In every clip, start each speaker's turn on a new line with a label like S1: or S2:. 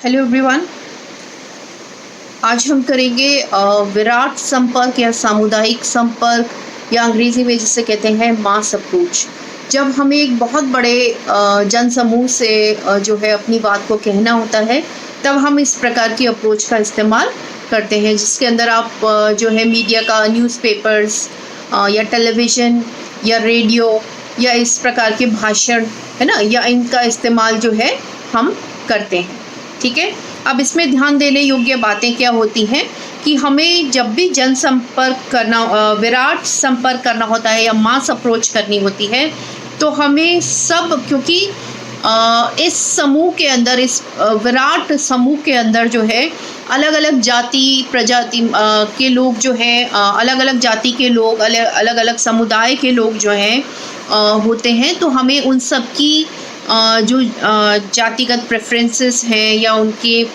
S1: Hello everyone. आज हम करेंगे विराट संपर्क या सामुदायिक संपर्क या अंग्रेजी में जिसे कहते हैं मास अप्रोच। जब हमें एक बहुत बड़े जन समूह से जो है अपनी बात को कहना होता है, तब हम इस प्रकार की अप्रोच का इस्तेमाल करते हैं, जिसके अंदर आप जो है मीडिया का, न्यूज़पेपर्स या टेलीविज़न या रेडियो या इस प्रकार के भाषण है ना, या इनका इस्तेमाल जो है हम करते हैं। ठीक है, अब इसमें ध्यान देने योग्य बातें क्या होती हैं कि हमें जब भी जनसंपर्क करना, विराट संपर्क करना होता है या मास अप्रोच करनी होती है, तो हमें सब, क्योंकि इस समूह के अंदर, इस विराट समूह के अंदर जो है अलग अलग जाति प्रजाति के लोग जो हैं, अलग अलग जाति के लोग, अलग अलग समुदाय के लोग जो हैं होते हैं, तो हमें उन सब की जो जातिगत प्रेफरेंसेस हैं या उनके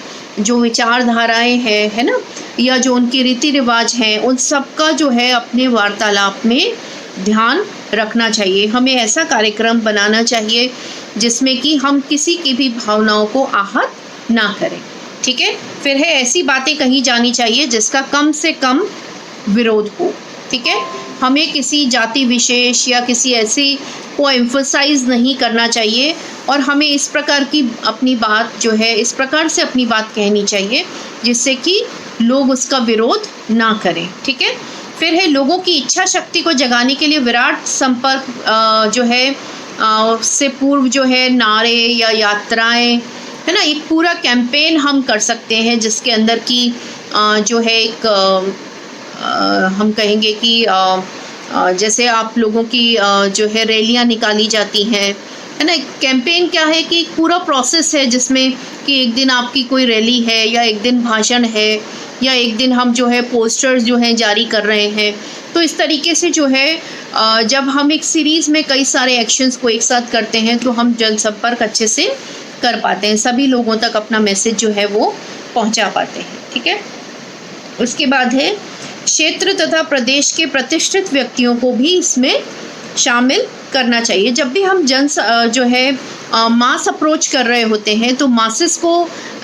S1: जो विचारधाराएं हैं, है ना, या जो उनके रीति रिवाज हैं, उन सब का जो है अपने वार्तालाप में ध्यान रखना चाहिए। हमें ऐसा कार्यक्रम बनाना चाहिए जिसमें कि हम किसी की भी भावनाओं को आहत ना करें। ठीक है, फिर है ऐसी बातें कही जानी चाहिए जिसका कम से कम विरोध हो। ठीक है, हमें किसी जाति विशेष या किसी ऐसी को एम्फसाइज नहीं करना चाहिए, और हमें इस प्रकार की अपनी बात जो है, इस प्रकार से अपनी बात कहनी चाहिए जिससे कि लोग उसका विरोध ना करें। ठीक है, फिर है लोगों की इच्छा शक्ति को जगाने के लिए विराट संपर्क जो है से पूर्व जो है नारे या यात्राएं, है ना, एक पूरा कैंपेन हम कर सकते हैं जिसके अंदर की जो है एक हम कहेंगे कि जैसे आप लोगों की जो है रैलियां निकाली जाती हैं, है ना। कैंपेन क्या है कि पूरा प्रोसेस है जिसमें कि एक दिन आपकी कोई रैली है, या एक दिन भाषण है, या एक दिन हम जो है पोस्टर्स जो हैं जारी कर रहे हैं। तो इस तरीके से जो है जब हम एक सीरीज़ में कई सारे एक्शंस को एक साथ करते हैं तो हम जनसंपर्क अच्छे से कर पाते हैं, सभी लोगों तक अपना मैसेज जो है वो पहुंचा पाते हैं। ठीक है, उसके बाद है क्षेत्र तथा प्रदेश के प्रतिष्ठित व्यक्तियों को भी इसमें शामिल करना चाहिए। जब भी हम जो है मास अप्रोच कर रहे होते हैं तो मासेस को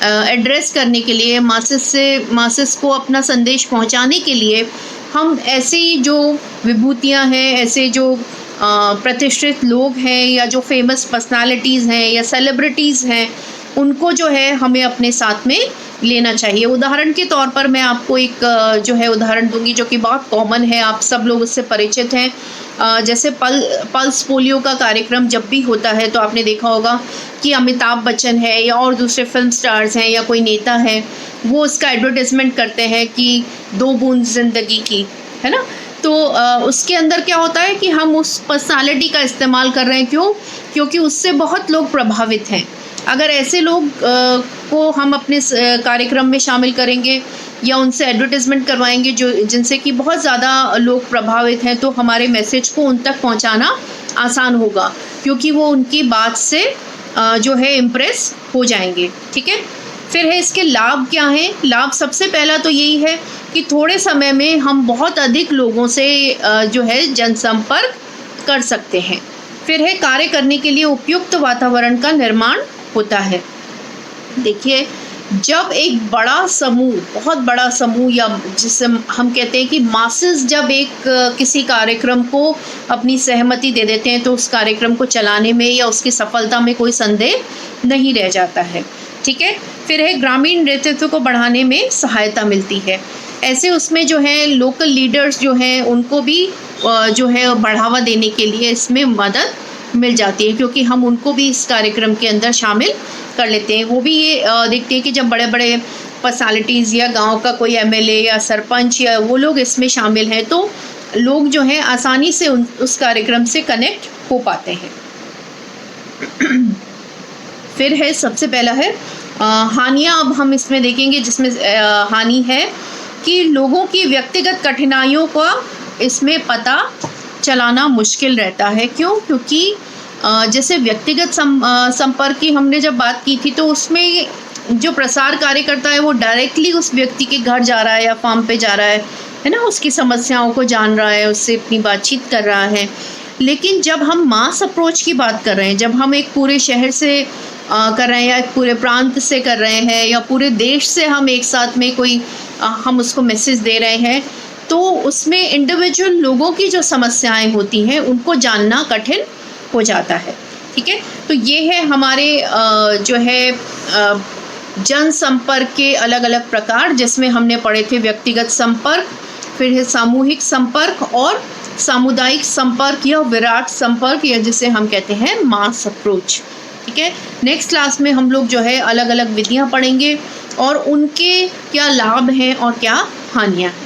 S1: एड्रेस करने के लिए, मासेस को अपना संदेश पहुंचाने के लिए हम ऐसी जो विभूतियां हैं, ऐसे जो प्रतिष्ठित लोग हैं, या जो फेमस पर्सनालिटीज़ हैं या सेलिब्रिटीज़ हैं, उनको जो है हमें अपने साथ में लेना चाहिए। उदाहरण के तौर पर मैं आपको एक जो है उदाहरण दूंगी जो कि बहुत कॉमन है, आप सब लोग उससे परिचित हैं। जैसे पल्स पोलियो का कार्यक्रम जब भी होता है तो आपने देखा होगा कि अमिताभ बच्चन है या और दूसरे फिल्म स्टार्स हैं या कोई नेता है, वो उसका एडवर्टाइजमेंट करते हैं कि 2 बूंद ज़िंदगी की, है ना। तो उसके अंदर क्या होता है कि हम उस पर्सनालिटी का इस्तेमाल कर रहे हैं, क्योंकि उससे बहुत लोग प्रभावित हैं। अगर ऐसे लोग को हम अपने कार्यक्रम में शामिल करेंगे या उनसे एडवर्टाइजमेंट करवाएंगे जिनसे कि बहुत ज़्यादा लोग प्रभावित हैं, तो हमारे मैसेज को उन तक पहुंचाना आसान होगा, क्योंकि वो उनकी बात से जो है इम्प्रेस हो जाएंगे। ठीक है, फिर है इसके लाभ क्या हैं। लाभ सबसे पहला तो यही है कि थोड़े समय में हम बहुत अधिक लोगों से जो है जनसंपर्क कर सकते हैं। फिर है कार्य करने के लिए उपयुक्त वातावरण का निर्माण होता है। देखिए, जब एक बड़ा समूह, बहुत बड़ा समूह, या जिसे हम कहते हैं कि मासेस, जब एक किसी कार्यक्रम को अपनी सहमति दे देते हैं तो उस कार्यक्रम को चलाने में या उसकी सफलता में कोई संदेह नहीं रह जाता है। ठीक है, फिर है ग्रामीण नेतृत्व को बढ़ाने में सहायता मिलती है। ऐसे उसमें जो है लोकल लीडर्स जो हैं उनको भी जो है बढ़ावा देने के लिए इसमें मदद मिल जाती है, क्योंकि हम उनको भी इस कार्यक्रम के अंदर शामिल कर लेते हैं। वो भी ये देखते हैं कि जब बड़े बड़े पर्सनालिटीज़ या गांव का कोई एमएलए या सरपंच या वो लोग इसमें शामिल हैं, तो लोग जो हैं आसानी से उस कार्यक्रम से कनेक्ट हो पाते हैं। फिर है सबसे पहला है हानियाँ। अब हम इसमें देखेंगे, जिसमें हानि है कि लोगों की व्यक्तिगत कठिनाइयों का इसमें पता चलाना मुश्किल रहता है। क्योंकि जैसे व्यक्तिगत संपर्क की हमने जब बात की थी, तो उसमें जो प्रसार कार्य करता है वो डायरेक्टली उस व्यक्ति के घर जा रहा है या फार्म पे जा रहा है ना, उसकी समस्याओं को जान रहा है, उससे अपनी बातचीत कर रहा है। लेकिन जब हम मास अप्रोच की बात कर रहे हैं, जब हम एक पूरे शहर से कर रहे हैं या एक पूरे प्रांत से कर रहे हैं या पूरे देश से हम एक साथ में कोई हम उसको मैसेज दे रहे हैं, तो उसमें इंडिविजुअल लोगों की जो समस्याएं होती हैं उनको जानना कठिन हो जाता है। ठीक है, तो ये है हमारे जो है जनसंपर्क के अलग अलग प्रकार, जिसमें हमने पढ़े थे व्यक्तिगत संपर्क, फिर है सामूहिक संपर्क और सामुदायिक संपर्क या विराट संपर्क, या जिसे हम कहते हैं मास अप्रोच। ठीक है, नेक्स्ट क्लास में हम लोग जो है अलग अलग विधियां पढ़ेंगे और उनके क्या लाभ हैं और क्या हानियां हैं।